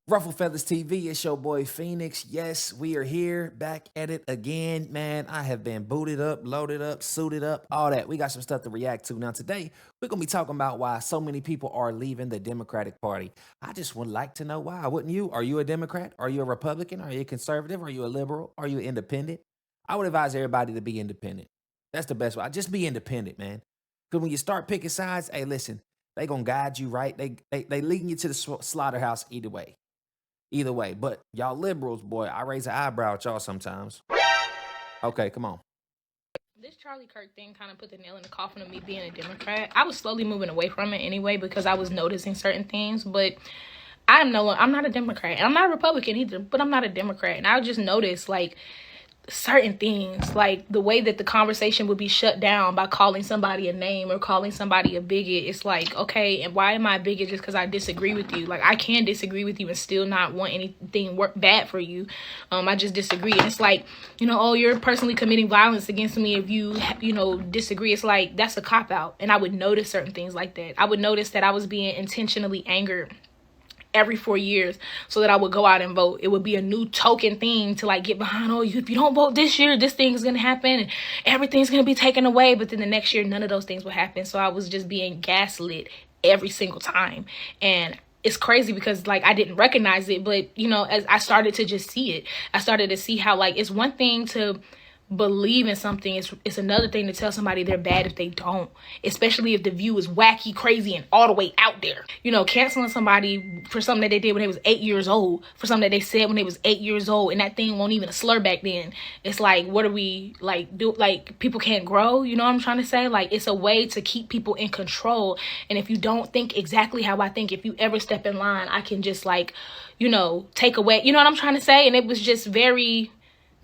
Ruffle Feathers TV, it's your boy Phoenix. Yes, we are here, back at it again. Man, I have been booted up, loaded up, suited up, all that. We got some stuff to react to. Now, today, we're going to be talking about why so many people are leaving the Democratic Party. I just would like to know why. Wouldn't you? Are you a Democrat? Are you a Republican? Are you a conservative? Are you a liberal? Are you independent? I would advise everybody to be independent. That's the best way. Just be independent, man. Because when you start picking sides, hey, listen, they going to guide you right. They leading you to the slaughterhouse either way. Either way, but y'all liberals, boy, I raise an eyebrow at y'all sometimes. Okay, come on. This Charlie Kirk thing kind of put the nail in the coffin of me being a Democrat. I was slowly moving away from it anyway because I was noticing certain things, but I'm not a Democrat. And I'm not a Republican either, but I'm not a Democrat. And I just noticed like certain things, like the way that the conversation would be shut down by calling somebody a name or calling somebody a bigot. It's like, okay, and why am I a bigot just because I disagree with you? Like, I can disagree with you and still not want anything bad for you. I just disagree. And it's like, oh, you're personally committing violence against me if you disagree. It's like, that's a cop-out. And I would notice certain things like that. I would notice that I was being intentionally angered every 4 years so that I would go out and vote. It would be a new token thing to like get behind. Oh, if you don't vote this year, this thing's gonna happen and everything's gonna be taken away. But then the next year, none of those things would happen. So I was just being gaslit every single time. And it's crazy because like I didn't recognize it, but as I started to just see it, I started to see how like it's one thing to believe in something. It's another thing to tell somebody they're bad if they don't, especially if the view is wacky, crazy, and all the way out there. Canceling somebody for something that they did when they was 8 years old, for something that they said when they was 8 years old, and that thing won't even a slur back then. It's like, what are we like do? Like, people can't grow. You know what I'm trying to say? Like, it's a way to keep people in control. And if you don't think exactly how I think, if you ever step in line, I can just like, take away. You know what I'm trying to say? And it was just very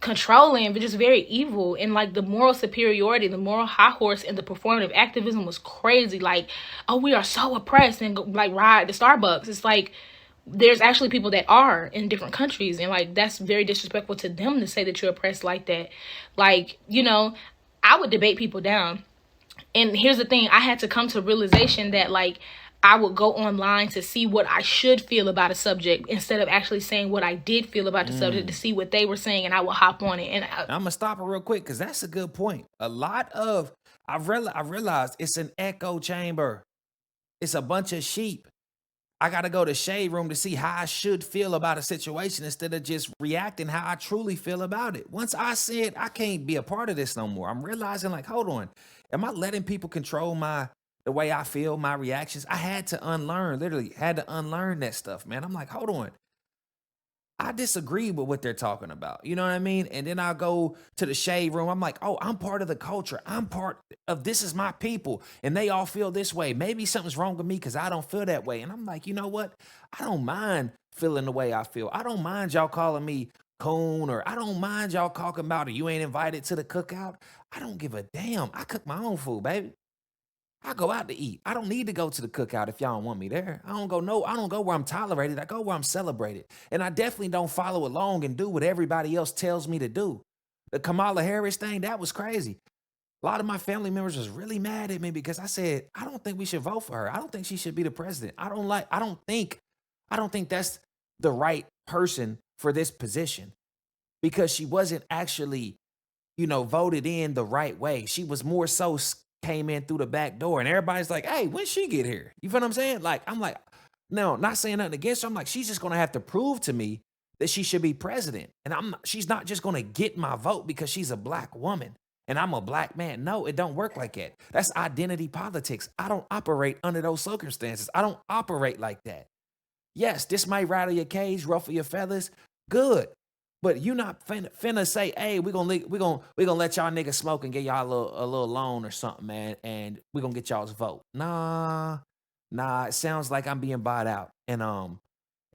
controlling, but just very evil. And like the moral superiority, the moral high horse, and the performative activism was crazy. Like, oh, we are so oppressed, and go, like ride the Starbucks. It's like there's actually people that are in different countries, and like that's very disrespectful to them to say that you're oppressed like that. Like, I would debate people down. And here's the thing, I had to come to realization that like I would go online to see what I should feel about a subject instead of actually saying what I did feel about the subject, to see what they were saying, and I would hop on it. And I'm gonna stop it real quick because that's a good point. A lot of I realized it's an echo chamber. It's a bunch of sheep. I gotta go to shade room to see how I should feel about a situation instead of just reacting how I truly feel about it. Once I said I can't be a part of this no more, I'm realizing like, hold on, am I letting people control the way I feel, my reactions? I had to unlearn, literally had to unlearn that stuff, man. I'm like, hold on. I disagree with what they're talking about. You know what I mean? And then I'll go to the shade room. I'm like, oh, I'm part of the culture. I'm part of this is my people. And they all feel this way. Maybe something's wrong with me because I don't feel that way. And I'm like, you know what? I don't mind feeling the way I feel. I don't mind y'all calling me coon, or I don't mind y'all talking about it. You ain't invited to the cookout. I don't give a damn. I cook my own food, baby. I go out to eat. I don't need to go to the cookout if y'all don't want me there. I don't go where I'm tolerated. I go where I'm celebrated. And I definitely don't follow along and do what everybody else tells me to do. The Kamala Harris thing, that was crazy. A lot of my family members was really mad at me because I said, I don't think we should vote for her. I don't think she should be the president. I don't think that's the right person for this position, because she wasn't actually, voted in the right way. She was more so came in through the back door, and everybody's like, hey, when she get here? You feel what I'm saying? Like, I'm like, no, not saying nothing against her. I'm like, she's just gonna have to prove to me that she should be president. And she's not just gonna get my vote because she's a black woman and I'm a black man. No, it don't work like that. That's identity politics. I don't operate under those circumstances. I don't operate like that. Yes, this might rattle your cage, ruffle your feathers. Good. But you not finna say, hey, we gonna let y'all niggas smoke and get y'all a little loan or something, man, and we gonna get y'all's vote. Nah. It sounds like I'm being bought out. And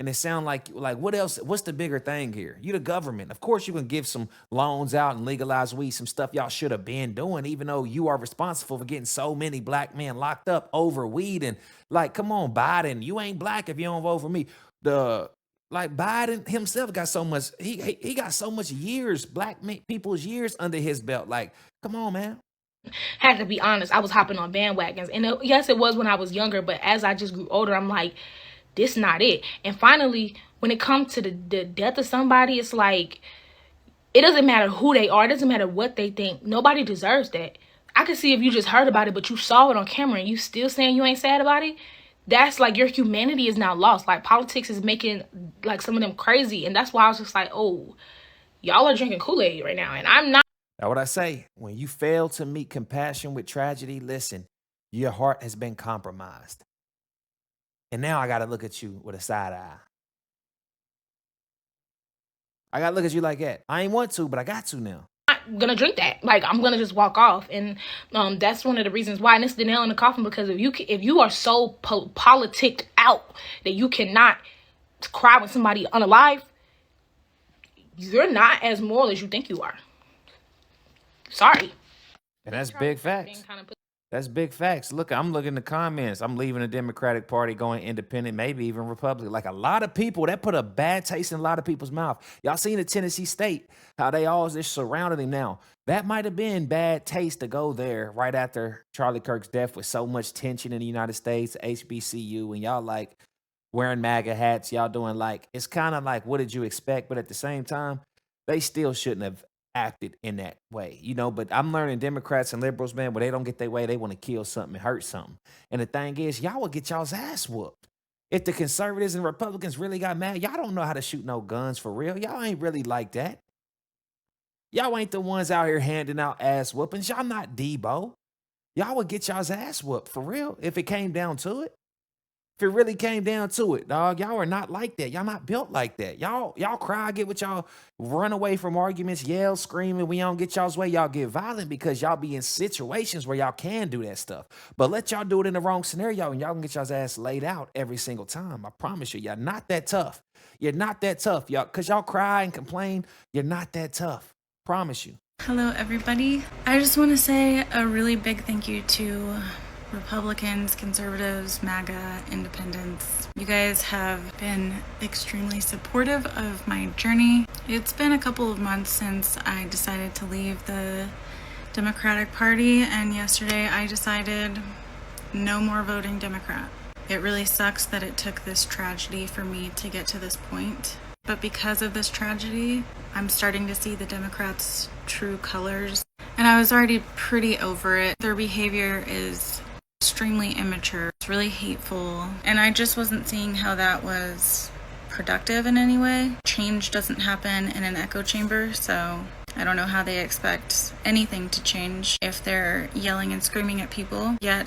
it sounds like what else? What's the bigger thing here? You the government. Of course you can give some loans out and legalize weed, some stuff y'all should have been doing, even though you are responsible for getting so many black men locked up over weed. And like, come on, Biden, you ain't black if you don't vote for me. Like Biden himself got so much, he got so much years, people's years under his belt. Like, come on, man. had to be honest, I was hopping on bandwagons. And yes, it was when I was younger, but as I just grew older, I'm like, this not it. And finally, when it comes to the death of somebody, it's like, it doesn't matter who they are. It doesn't matter what they think. Nobody deserves that. I can see if you just heard about it, but you saw it on camera and you still saying you ain't sad about it. That's like your humanity is now lost. Like politics is making like some of them crazy. And that's why I was just like, oh, y'all are drinking Kool-Aid right now. And I'm not. Now, what I say, when you fail to meet compassion with tragedy, listen, your heart has been compromised. And now I got to look at you with a side eye. I got to look at you like that. I ain't want to, but I got to now. Gonna drink that. Like, I'm gonna just walk off. And that's one of the reasons why. And it's the nail in the coffin, because if you are so politicked out that you cannot cry when somebody unalive, you're not as moral as you think you are. Sorry. And that's big facts. That's big facts. Look, I'm looking in the comments. I'm leaving the Democratic Party, going independent, maybe even Republican. Like a lot of people, that put a bad taste in a lot of people's mouth. Y'all seen the Tennessee State, how they all just surrounding him now. That might have been bad taste to go there right after Charlie Kirk's death with so much tension in the United States, HBCU, and y'all like wearing MAGA hats. Y'all doing like, it's kind of like, what did you expect? But at the same time, they still shouldn't have acted in that way, but I'm learning Democrats and liberals, man, when they don't get their way, they want to kill something and hurt something. And the thing is, y'all will get y'all's ass whooped. If the conservatives and Republicans really got mad, y'all don't know how to shoot no guns for real. Y'all ain't really like that. Y'all ain't the ones out here handing out ass whoopings. Y'all not Debo. Y'all would get y'all's ass whooped for real if it came down to it. If it really came down to it, dog, y'all are not like that. Y'all not built like that. Y'all cry, get what y'all run away from arguments, yell, screaming. We don't get y'all's way. Y'all get violent because y'all be in situations where y'all can do that stuff. But let y'all do it in the wrong scenario and y'all can get y'all's ass laid out every single time. I promise you, y'all not that tough. You're not that tough, y'all, because y'all cry and complain. You're not that tough. Promise you. Hello, everybody. I just want to say a really big thank you to Republicans, conservatives, MAGA, independents. You guys have been extremely supportive of my journey. It's been a couple of months since I decided to leave the Democratic Party, and yesterday I decided no more voting Democrat. It really sucks that it took this tragedy for me to get to this point. But because of this tragedy, I'm starting to see the Democrats' true colors. And I was already pretty over it. Their behavior is extremely immature. It's really hateful. And I just wasn't seeing how that was productive in any way. Change doesn't happen in an echo chamber, so I don't know how they expect anything to change if they're yelling and screaming at people. Yet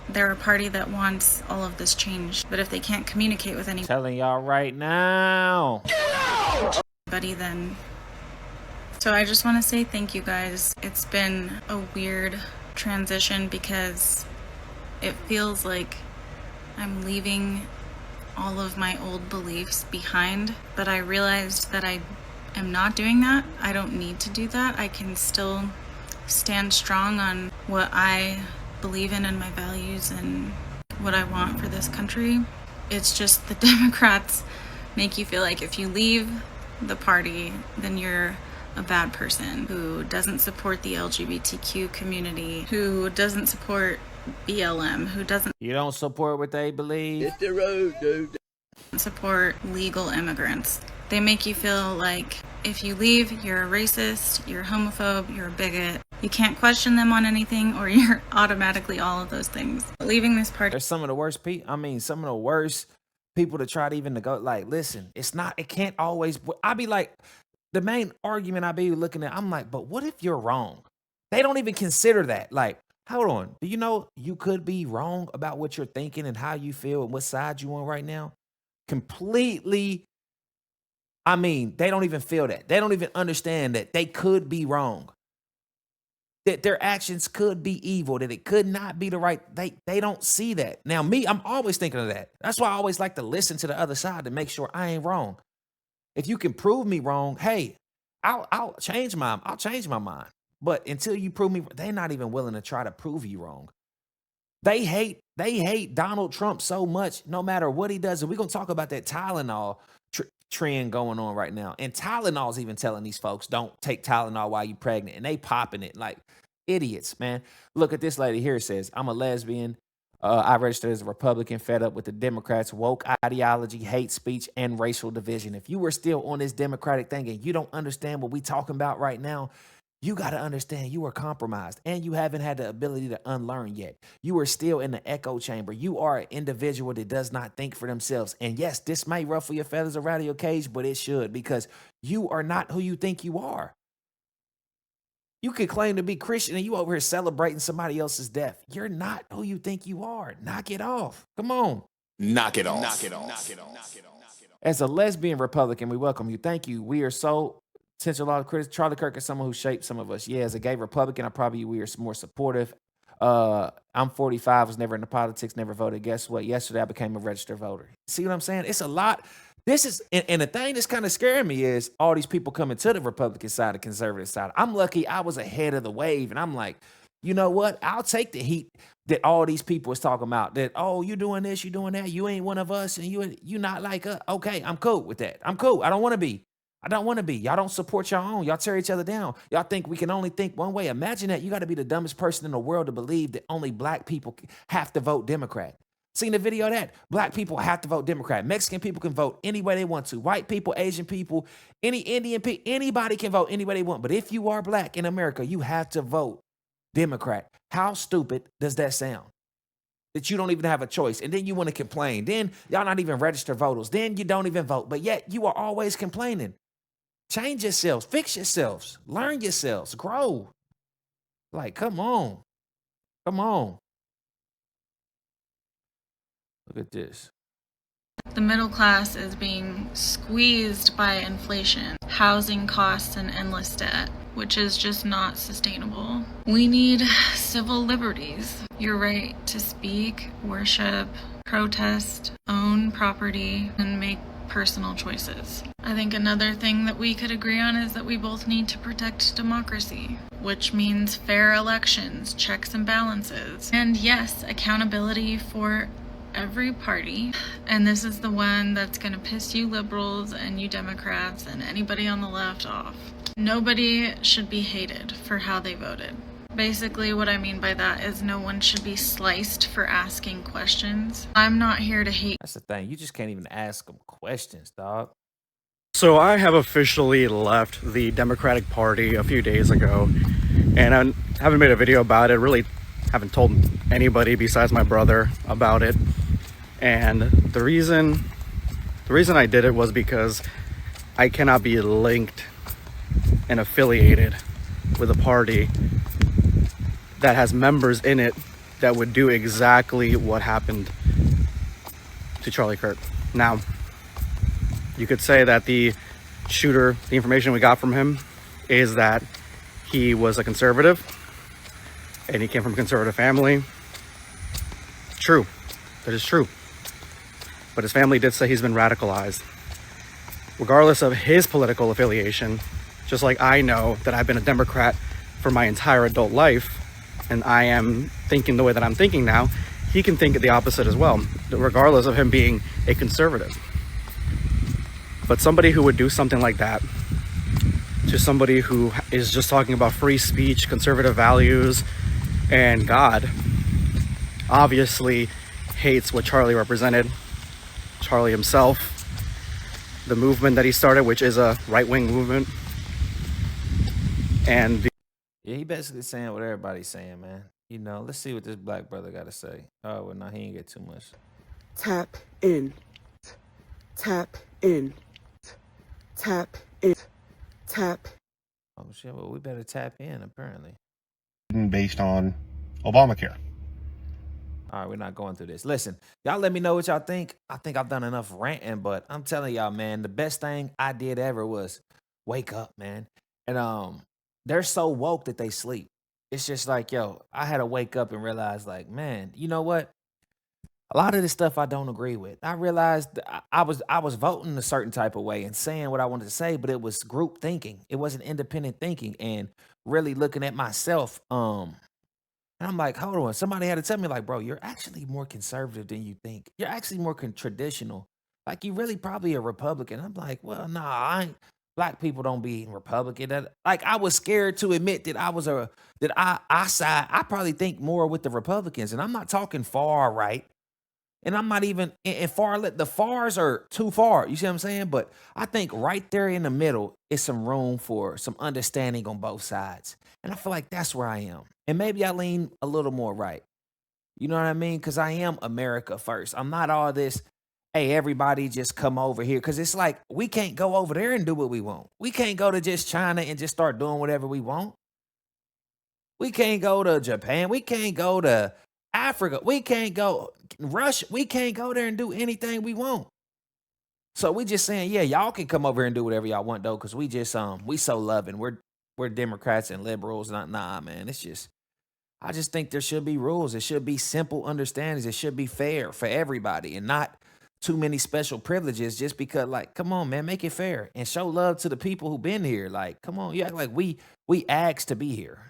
they're a party that wants all of this change. But if they can't communicate with anybody, telling y'all right now, then. So I just want to say thank you guys. It's been a weird transition because it feels like I'm leaving all of my old beliefs behind, but I realized that I am not doing that. I don't need to do that. I can still stand strong on what I believe in and my values and what I want for this country. It's just the Democrats make you feel like if you leave the party, then you're a bad person who doesn't support the LGBTQ community, who doesn't support BLM, who doesn't you don't support what they believe. Hit the road, dude. Support legal immigrants. They make you feel like if you leave, you're a racist, you're a homophobe, you're a bigot. You can't question them on anything, or you're automatically all of those things. Leaving this party. There's some of the worst people. Some of the worst people to try to even to go. Like, listen, it can't always. I be like, the main argument I be looking at, I'm like, but what if you're wrong? They don't even consider that. Like, hold on. Do you know you could be wrong about what you're thinking and how you feel and what side you on right now? Completely. They don't even feel that. They don't even understand that they could be wrong. That their actions could be evil, that it could not be the right. They don't see that. Now, me, I'm always thinking of that. That's why I always like to listen to the other side to make sure I ain't wrong. If you can prove me wrong, hey, I'll change my mind. But until you prove me, they're not even willing to try to prove you wrong. They hate Donald Trump so much, no matter what he does. And we're gonna talk about that Tylenol trend going on right now. And Tylenol's even telling these folks, don't take Tylenol while you're pregnant. And they popping it like idiots, man. Look at this lady here. It says, I'm a lesbian. I registered as a Republican, fed up with the Democrats' woke ideology, hate speech, and racial division. If you were still on this Democratic thing and you don't understand what we talking about right now, you got to understand you are compromised and you haven't had the ability to unlearn yet. You are still in the echo chamber. You are an individual that does not think for themselves. And yes, this may ruffle your feathers around your cage, but it should, because you are not who you think you are. You could claim to be Christian and you over here celebrating somebody else's death. You're not who you think you are. Knock it off. Come on. Knock it off. As a lesbian Republican, we welcome you. Thank you. We are so potential law critics. Charlie Kirk is someone who shaped some of us. Yeah, as a gay Republican, we are more supportive. I'm 45, was never into politics, never voted. Guess what? Yesterday I became a registered voter. See what I'm saying? It's a lot. This is, and the thing that's kind of scaring me is all these people coming to the Republican side, the conservative side. I'm lucky I was ahead of the wave, and I'm like, you know what? I'll take the heat that all these people is talking about. That, oh, you doing this, you doing that, you ain't one of us, and you not like us. Okay, I'm cool with that. I'm cool. I don't want to be. Y'all don't support your own. Y'all tear each other down. Y'all think we can only think one way. Imagine that. You got to be the dumbest person in the world to believe that only black people have to vote Democrat. Seen the video of that? Black people have to vote Democrat. Mexican people can vote any way they want to. White people, Asian people, any Indian people, anybody can vote any way they want. But if you are black in America, you have to vote Democrat. How stupid does that sound? That you don't even have a choice. And then you want to complain. Then y'all not even registered voters. Then you don't even vote. But yet you are always complaining. Change yourselves. Fix yourselves. Learn yourselves. Grow. Like, come on. Come on. Look at this. The middle class is being squeezed by inflation, housing costs, and endless debt, which is just not sustainable. We need civil liberties. Your right to speak, worship, protest, own property, and make personal choices. I think another thing that we could agree on is that we both need to protect democracy, which means fair elections, checks and balances, and yes, accountability for every party. And this is the one that's going to piss you liberals and you Democrats and anybody on the left off. Nobody should be hated for how they voted. Basically, what I mean by that is no one should be sliced for asking questions. I'm not here to hate. That's the thing. You just can't even ask them questions, dog. So I have officially left the Democratic Party a few days ago, and I haven't made a video about it. Really haven't told anybody besides my brother about it. And the reason I did it was because I cannot be linked and affiliated with a party that has members in it that would do exactly what happened to Charlie Kirk. Now, you could say that the shooter, the information we got from him is that he was a conservative and he came from a conservative family. True, that is true. But his family did say he's been radicalized. Regardless of his political affiliation, just like I know that I've been a Democrat for my entire adult life, and I am thinking the way that I'm thinking now, he can think the opposite as well, regardless of him being a conservative. But somebody who would do something like that to somebody who is just talking about free speech, conservative values, and God, obviously hates what Charlie represented. Charlie himself, the movement that he started, which is a right-wing movement. And yeah, he basically saying what everybody's saying, man. You know, let's see what this black brother got to say. Oh, well, no, he ain't get too much. Tap in. Tap in. Tap in. Tap. Oh, shit, well, we better tap in, apparently. Based on Obamacare. All right, we're not going through this. Listen, y'all let me know what y'all think. I think I've done enough ranting, but I'm telling y'all, man, the best thing I did ever was wake up, man. And they're so woke that they sleep. It's just like, yo, I had to wake up and realize, like, man, you know what? A lot of this stuff I don't agree with. I realized I was voting a certain type of way and saying what I wanted to say, but it was group thinking. It wasn't independent thinking and really looking at myself. And I'm like, hold on. Somebody had to tell me, like, bro, you're actually more conservative than you think. You're actually more traditional. Like, you really probably a Republican. I'm like, well, nah, I ain't. Black people don't be Republican. Like I was scared to admit that I probably think more with the Republicans, and I'm not talking far right, and I'm not even in far left. The fars are too far. You see what I'm saying? But I think right there in the middle is some room for some understanding on both sides, and I feel like that's where I am. And maybe I lean a little more right. You know what I mean? Because I am America first. I'm not all this, hey, everybody just come over here. Because it's like we can't go over there and do what we want. We can't go to just China and just start doing whatever we want. We can't go to Japan. We can't go to Africa. We can't go Russia. We can't go there and do anything we want. So we just saying, yeah, y'all can come over here and do whatever y'all want though, because we just we so loving. We're Democrats and liberals. Nah, man. It's just I just think there should be rules. It should be simple understandings. It should be fair for everybody and not too many special privileges just because, like, come on, man, make it fair and show love to the people who've been here. Like, come on, you act like we asked to be here.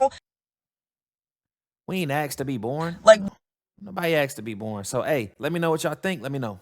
We ain't asked to be born. Like, Nobody asked to be born. So, hey, let me know what y'all think. Let me know.